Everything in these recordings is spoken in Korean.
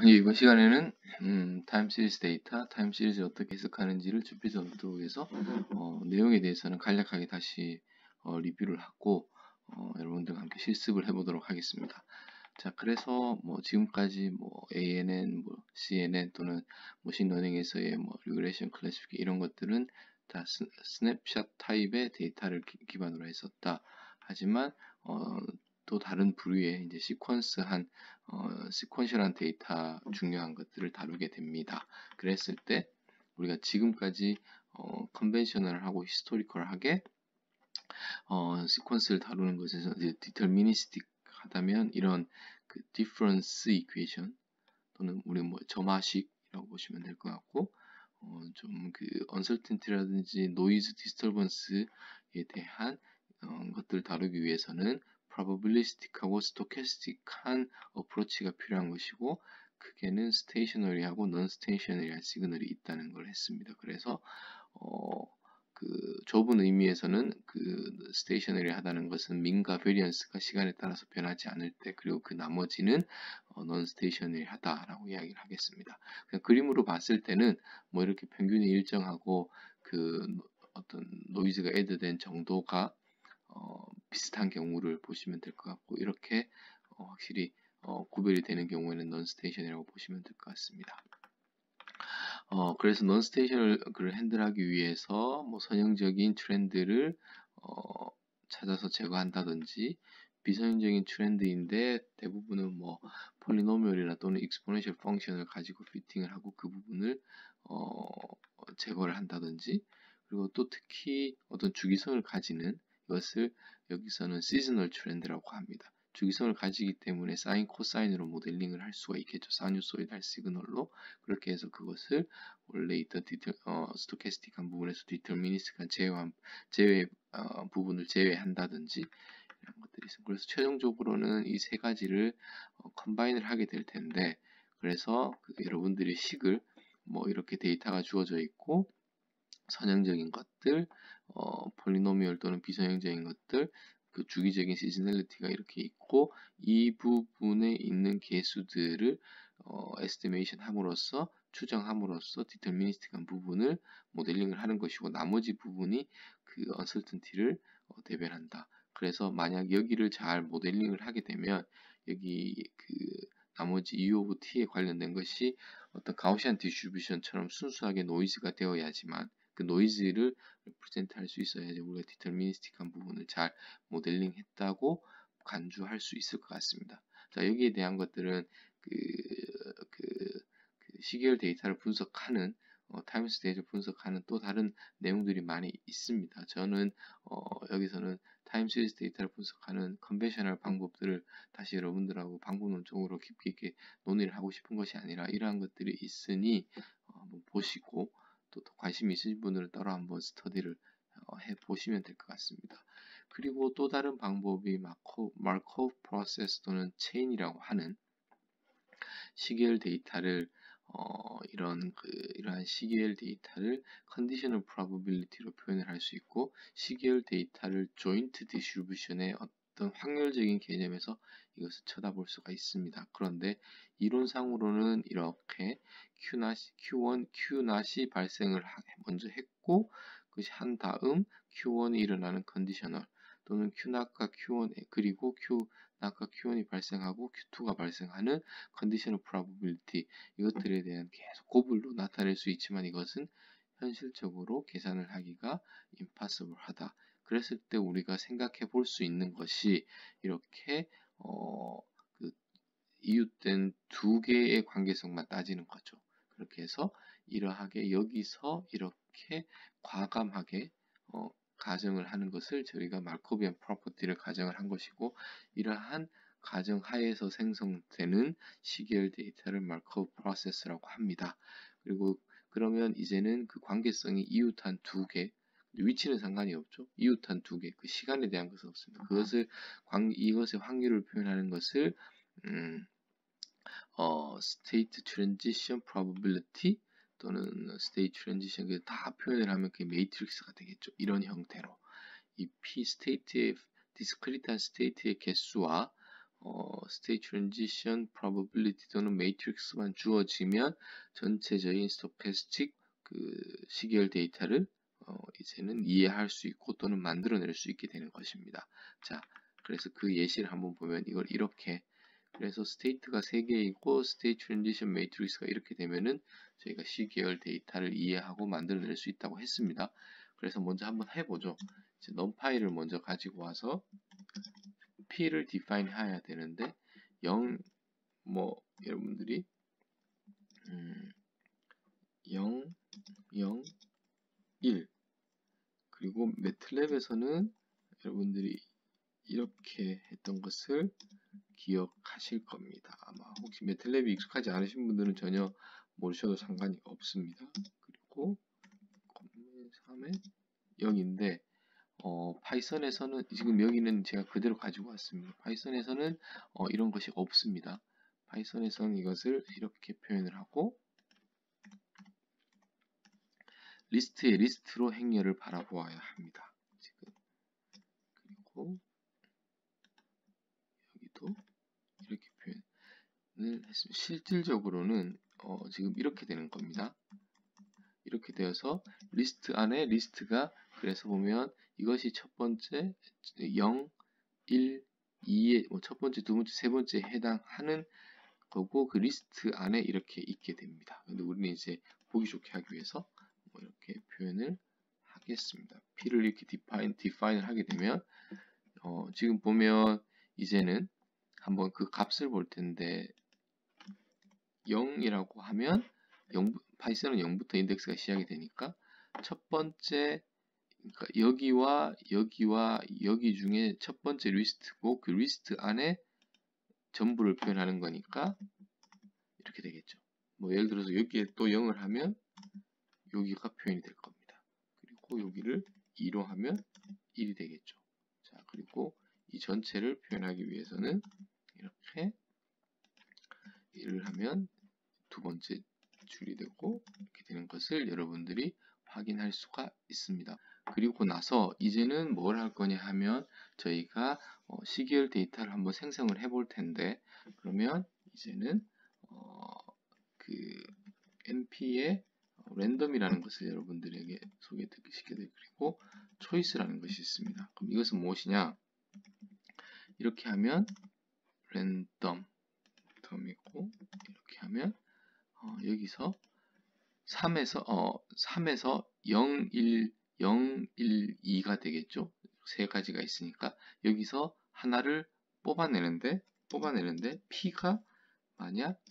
이번 시간에는 타임 시리즈 데이터, 타임 시리즈를 어떻게 해석하는지를 주피터 노트북에서 내용에 대해서는 간략하게 다시 리뷰를 하고 여러분들과 함께 실습을 해보도록 하겠습니다. 자, 그래서 지금까지 ANN, CNN 또는 머신러닝에서의 리그레션 클래시피케이션 이런 것들은 다 스냅샷 타입의 데이터를 기반으로 했었다. 하지만 또 다른 부류의 이제 시퀀셜한 데이터 중요한 것들을 다루게 됩니다. 그랬을 때 우리가 지금까지 컨벤셔널하고 히스토리컬하게 시퀀스를 다루는 것에서 이제 디터미니스틱 하다면 이런 그 디퍼런스 이퀘이션 또는 우리 점화식이라고 보시면 될 것 같고 좀 그 언설튼티라든지 노이즈 디스터번스에 대한 것들을 다루기 위해서는 probabilistic하고 stochastic한 어프로치가 필요한 것이고 크게는 stationary하고 non-stationary한 시그널이 있다는 걸 했습니다. 그래서 그 좁은 의미에서는 그 stationary 하다는 것은 민과 variance가 시간에 따라서 변하지 않을 때 그리고 그 나머지는 non-stationary 하다라고 이야기를 하겠습니다. 그냥 그림으로 봤을 때는 이렇게 평균이 일정하고 그 어떤 노이즈가 애드된 정도가 비슷한 경우를 보시면 될 것 같고 이렇게 확실히 구별이 되는 경우에는 non-stationary라고 보시면 될 것 같습니다. 그래서 non-stationary를 핸들하기 위해서 선형적인 트렌드를 찾아서 제거한다든지 비선형적인 트렌드인데 대부분은 폴리노미얼이나 또는 익스포넨셜 펑션을 가지고 피팅을 하고 그 부분을 제거를 한다든지 그리고 또 특히 어떤 주기성을 가지는 이것을 여기서는 시즈널 트렌드라고 합니다. 주기성을 가지기 때문에 사인, 코사인으로 모델링을 할 수가 있겠죠. 사뉴소이달 시그널로 그렇게 해서 그것을 원래 있던 스토캐스틱한 부분에서 디터미니스틱한 제외 부분을 제외한다든지 이런 것들이 있습니다. 그래서 최종적으로는 이 세 가지를 컴바인을 하게 될 텐데 그래서 여러분들이 식을 이렇게 데이터가 주어져 있고 선형적인 것들, 폴리노미얼 또는 비선형적인 것들, 그 주기적인 시즈널리티가 이렇게 있고 이 부분에 있는 개수들을 에스티메이션 함으로써 추정함으로써 디터미니스틱한 부분을 모델링을 하는 것이고 나머지 부분이 그 언설튼티를 대변한다. 그래서 만약 여기를 잘 모델링을 하게 되면 여기 그 나머지 U of T에 관련된 것이 어떤 가우시안 디스트리뷰션처럼 순수하게 노이즈가 되어야지만 그 노이즈를 리프레젠트 할 수 있어야지 우리가 디터미니스틱한 부분을 잘 모델링 했다고 간주할 수 있을 것 같습니다. 자, 여기에 대한 것들은 그 시계열 데이터를 분석하는 타임스 데이터를 분석하는 또 다른 내용들이 많이 있습니다. 저는 여기서는 타임 시리즈 데이터를 분석하는 컨벤셔널 방법들을 다시 여러분들하고 방법론적으로 깊이 있게 논의를 하고 싶은 것이 아니라 이러한 것들이 있으니 한번 보시고 또 관심 있으신 분들은 따로 한번 스터디를 해보시면 될 것 같습니다. 그리고 또 다른 방법이 마르코프 프로세스 또는 체인이라고 하는 시계열 데이터를 이러한 시계열 데이터를 컨디셔널 프로바빌리티로 표현을 할 수 있고 시계열 데이터를 조인트 디스트리뷰션의 어떤 확률적인 개념에서 이것을 쳐다볼 수가 있습니다. 그런데 이론상으로는 이렇게 Q1, Q0이 발생을 먼저 했고 그것이 한 다음 Q1이 일어나는 컨디셔널 또는 Q0과 Q1 그리고 Q0과 Q1이 발생하고 Q2가 발생하는 컨디셔널 프로바빌리티 이것들에 대한 계속 고불로 나타낼 수 있지만 이것은 현실적으로 계산을 하기가 impossible 하다. 그랬을 때 우리가 생각해 볼 수 있는 것이 이렇게 그 이웃된 두 개의 관계성만 따지는 거죠. 그렇게 해서 이러하게 여기서 이렇게 과감하게 가정을 하는 것을 저희가 말코비안 프로퍼티를 가정을 한 것이고 이러한 가정 하에서 생성되는 시계열 데이터를 마르코브 프로세스라고 합니다. 그리고 그러면 이제는 그 관계성이 이웃한 두 개, 위치는 상관이 없죠. 이웃한 두 개, 그 시간에 대한 것은 없습니다. 이것의 확률을 표현하는 것을 state transition probability 또는 state transition 다 표현을 하면 그게 매트릭스가 되겠죠. 이런 형태로 이 P 스테이트의 디스크리트한 스테이트의 개수와 state transition probability 또는 matrix만 주어지면 전체적인 stochastic 그 시계열 데이터를 이제는 이해할 수 있고 또는 만들어낼 수 있게 되는 것입니다. 자, 그래서 그 예시를 한번 보면 이걸 이렇게, 그래서 state가 3개이고 state transition matrix가 이렇게 되면은 저희가 시계열 데이터를 이해하고 만들어낼 수 있다고 했습니다. 그래서 먼저 한번 해보죠. 이제 numpy를 먼저 가지고 와서 p를 define 해야 되는데 0, 여러분들이 0, 0, 1 그리고 매틀랩에서는 여러분들이 이렇게 했던 것을 기억하실 겁니다. 아마 혹시 매틀랩이 익숙하지 않으신 분들은 전혀 모르셔도 상관이 없습니다. 그리고 3의 0인데 파이썬에서는 지금 여기는 제가 그대로 가지고 왔습니다. 파이썬에서는 이런 것이 없습니다. 파이썬에서는 이것을 이렇게 표현을 하고 리스트의 리스트로 행렬을 바라보아야 합니다. 지금 그리고 여기도 이렇게 표현을 했습니다. 실질적으로는 지금 이렇게 되는 겁니다. 이렇게 되어서 리스트 안에 리스트가, 그래서 보면 이것이 첫 번째 0, 1, 2에 첫 번째, 두 번째, 세 번째에 해당하는 거고 그 리스트 안에 이렇게 있게 됩니다. 근데 우리는 이제 보기 좋게 하기 위해서 이렇게 표현을 하겠습니다. P를 이렇게 define을 하게 되면 지금 보면 이제는 한번 그 값을 볼 텐데 0이라고 하면 파이썬은 0부터 인덱스가 시작이 되니까 첫 번째, 그러니까 여기와 여기와 여기 중에 첫 번째 리스트고 그 리스트 안에 전부를 표현하는 거니까 이렇게 되겠죠. 예를 들어서 여기에 또 0을 하면 여기가 표현이 될 겁니다. 그리고 여기를 2로 하면 1이 되겠죠. 자, 그리고 이 전체를 표현하기 위해서는 이렇게 1을 하면 두 번째 줄이 되고 이렇게 되는 것을 여러분들이 확인할 수가 있습니다. 그리고 나서 이제는 뭘 할 거냐 하면 저희가 시계열 데이터를 한번 생성을 해볼 텐데, 그러면 이제는 그 np의 랜덤이라는 것을 여러분들에게 소개시켜드리고, 그리고 초이스라는 것이 있습니다. 그럼 이것은 무엇이냐? 이렇게 하면 랜덤 덤이고 이렇게 하면 여기서 3에서 0, 1, 0, 1, 2가 되겠죠. 세 가지가 있으니까 여기서 하나를 뽑아내는데 P가 만약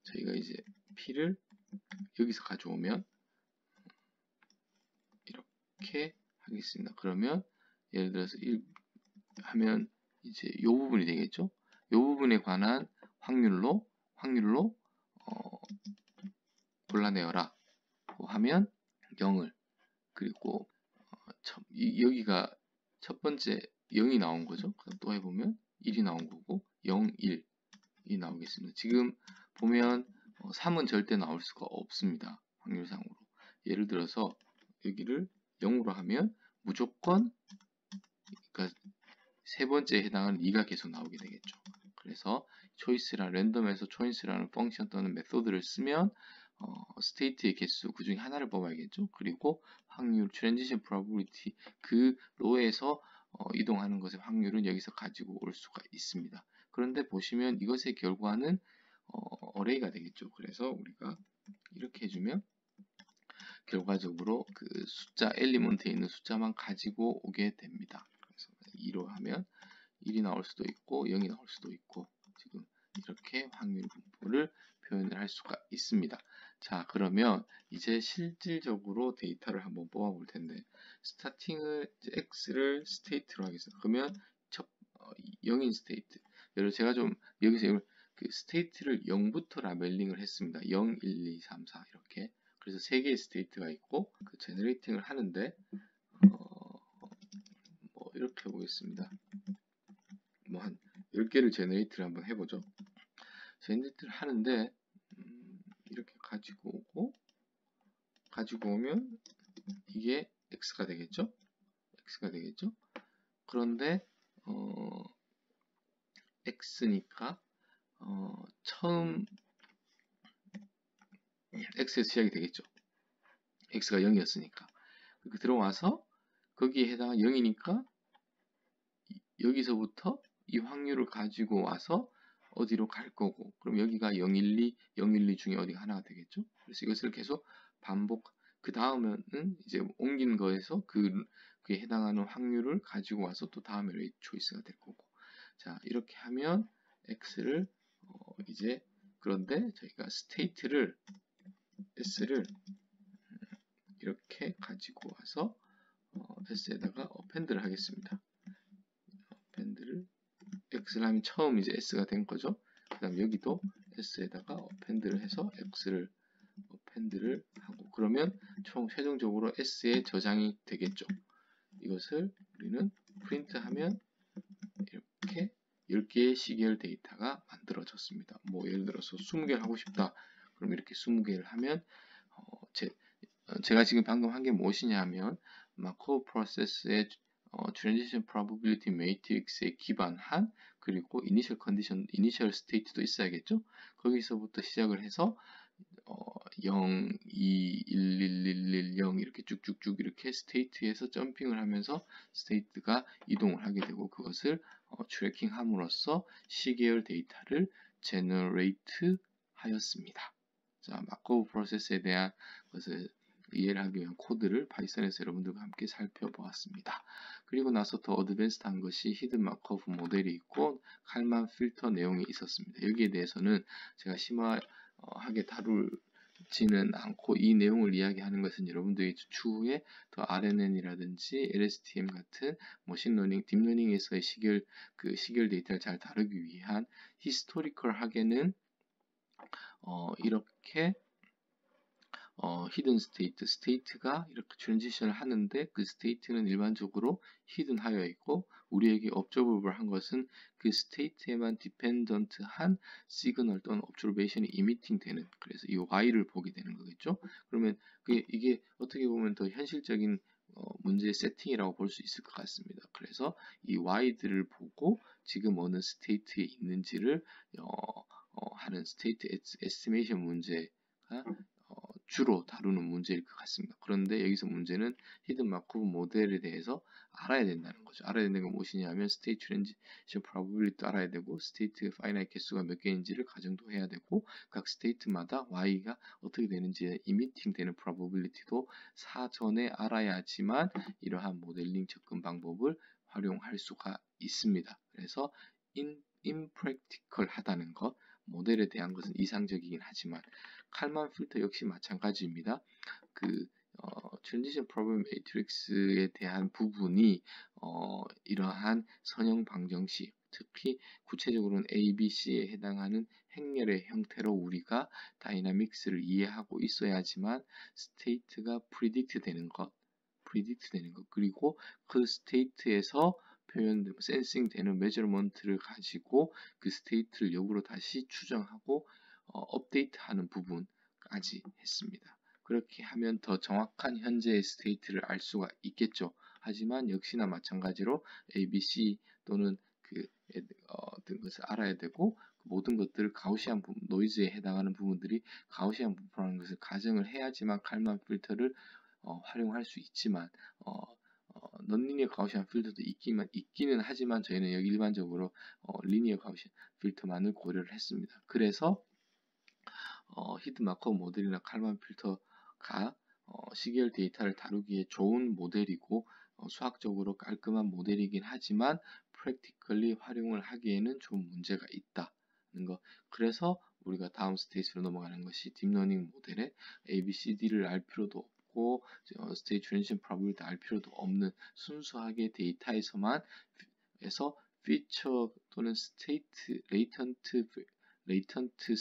저희가 이제 P를 여기서 가져오면 이렇게 하겠습니다. 그러면 예를 들어서 1 하면 이제 이 부분이 되겠죠. 이 부분에 관한 확률로 골라내어라 하면 0을, 그리고 여기가 첫 번째 0이 나온 거죠. 그럼 또 해보면 1이 나온 거고 0, 1이 나오겠습니다. 지금 보면 3은 절대 나올 수가 없습니다. 확률상으로. 예를 들어서 여기를 0으로 하면 무조건, 그러니까 세 번째에 해당하는 2가 계속 나오게 되겠죠. 그래서 초이스랑 랜덤에서 초이스라는 펑션 또는 메소드를 쓰면 스테이트의 개수 그 중에 하나를 뽑아야겠죠. 그리고 확률, 트랜지션 프로버빌리티 그 로에서 이동하는 것의 확률은 여기서 가지고 올 수가 있습니다. 그런데 보시면 이것의 결과는 어레이가 되겠죠. 그래서 우리가 이렇게 해주면 결과적으로 그 숫자 엘리먼트에 있는 숫자만 가지고 오게 됩니다. 그래서 2로 하면 1이 나올 수도 있고 0이 나올 수도 있고, 지금 이렇게 확률 분포를 표현을 할 수가 있습니다. 자, 그러면 이제 실질적으로 데이터를 한번 뽑아 볼 텐데, 스타팅을 x를 스테이트로 하겠습니다. 그러면 0인 스테이트. 여러분 제가 좀 여기서 그 스테이트를 0부터 라벨링을 했습니다. 0, 1, 2, 3, 4 이렇게. 그래서 3개의 스테이트가 있고 그 제너레이팅을 하는데 이렇게 해보겠습니다. 한 10개를 제너레이트를 한번 해보죠. 제너레이트를 하는데 이렇게 가지고 오면 이게 x가 되겠죠? 그런데 x니까 처음 x에서 시작이 되겠죠. x가 0이었으니까. 그렇게 들어와서 거기에 해당한 0이니까 여기서부터 이 확률을 가지고 와서 어디로 갈 거고, 그럼 여기가 012, 012 중에 어디가 하나가 되겠죠. 그래서 이것을 계속 반복, 그 다음에는 이제 옮긴 거에서 그에 해당하는 확률을 가지고 와서 또 다음에 레이트 초이스가 될 거고. 자, 이렇게 하면 x를 이제, 그런데 저희가 스테이트를 s를 이렇게 가지고 와서 s에다가 append를 하겠습니다. append를 x를 하면 처음 이제 s가 된 거죠. 그 다음 여기도 s에다가 append를 해서 x를 append를 하고, 그러면 총 최종적으로 s에 저장이 되겠죠. 이것을 우리는 프린트하면 이렇게 10개의 시계열 데이터가 만들어졌습니다. 뭐 예를 들어서 20개를 하고 싶다. 그럼 이렇게 20개를 하면 제가 지금 방금 한 게 무엇이냐 하면 마코브 프로세스의 transition probability matrix에 기반한, 그리고 initial condition, initial state도 있어야겠죠. 거기서부터 시작을 해서 0, 2, 1, 1, 1, 1, 0 이렇게 쭉쭉쭉 이렇게 스테이트에서 점핑을 하면서 스테이트가 이동을 하게 되고, 그것을 트래킹 함으로써 시계열 데이터를 제너레이트 하였습니다. 자, 마코브 프로세스에 대한 것을 이해를 하기 위한 코드를 파이썬에서 여러분들과 함께 살펴보았습니다. 그리고 나서 더 어드밴스드한 것이 히든 마코브 모델이 있고 칼만 필터 내용이 있었습니다. 여기에 대해서는 제가 심화하게 다루지는 않고, 이 내용을 이야기하는 것은 여러분들이 추후에 더 RNN이라든지 LSTM 같은 머신러닝, 딥러닝에서의 시계열 데이터를 잘 다루기 위한 히스토리컬하게는 이렇게 히든 스테이트가 이렇게 트랜지션을 하는데, 그 스테이트는 일반적으로 히든 하여 있고, 우리에게 observable 한 것은 그 스테이트에만 디펜던트한 시그널 또는 observation이 이미팅 되는, 그래서 이 Y를 보게 되는 거겠죠. 그러면 이게 어떻게 보면 더 현실적인 문제의 세팅이라고 볼 수 있을 것 같습니다. 그래서 이 Y들을 보고 지금 어느 스테이트에 있는지를 하는 스테이트 에스티메이션 문제가 주로 다루는 문제일 것 같습니다. 그런데 여기서 문제는 히든 마코브 모델에 대해서 알아야 된다는 거죠. 알아야 되는 건 무엇이냐면 스테이트 트랜지션 프로버빌리티도 알아야 되고, 스테이트 파이나이트 개수가 몇 개인지를 가정도 해야 되고, 각 스테이트마다 y가 어떻게 되는지 이미팅 되는 프로버빌리티도 사전에 알아야지만 이러한 모델링 접근 방법을 활용할 수가 있습니다. 그래서 impractical하다는 것, 모델에 대한 것은 이상적이긴 하지만 칼만 필터 역시 마찬가지입니다. 트랜지션 프로블 매트릭스에 대한 부분이 이러한 선형 방정식, 특히 구체적으로는 A, B, C에 해당하는 행렬의 형태로 우리가 다이나믹스를 이해하고 있어야지만 스테이트가 프리딕트 되는 것, 그리고 그 스테이트에서 표현되고 센싱 되는 메저먼트를 가지고 그 스테이트를 역으로 다시 추정하고 업데이트하는 부분까지 했습니다. 그렇게 하면 더 정확한 현재의 스테이트를 알 수가 있겠죠. 하지만 역시나 마찬가지로 A, B, C 또는 어떤 것을 알아야 되고, 그 모든 것들을 가우시안 부분, 노이즈에 해당하는 부분들이 가우시안 부분이라는 것을 가정을 해야지만 칼만 필터를 활용할 수 있지만 넌리니어 가우시안 필터도 있기는 하지만 저희는 여기 일반적으로 리니어 가우시안 필터만을 고려를 했습니다. 그래서 히든 마코브 모델이나 칼만 필터가 시계열 데이터를 다루기에 좋은 모델이고 수학적으로 깔끔한 모델이긴 하지만 프랙티컬리 활용을 하기에는 좀 문제가 있다는 것. 그래서 우리가 다음 스테이지로 넘어가는 것이 딥러닝 모델의 ABCD를 알 필요도 없고 스테이트 트랜지션 프로버빌리티 알 필요도 없는 순수하게 데이터에서만 피처 또는 스테이트 레이턴트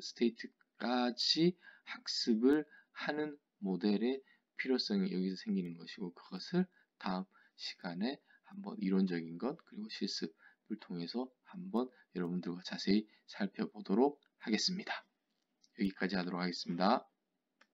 스테이트까지 학습을 하는 모델의 필요성이 여기서 생기는 것이고, 그것을 다음 시간에 한번 이론적인 것 그리고 실습을 통해서 한번 여러분들과 자세히 살펴보도록 하겠습니다. 여기까지 하도록 하겠습니다.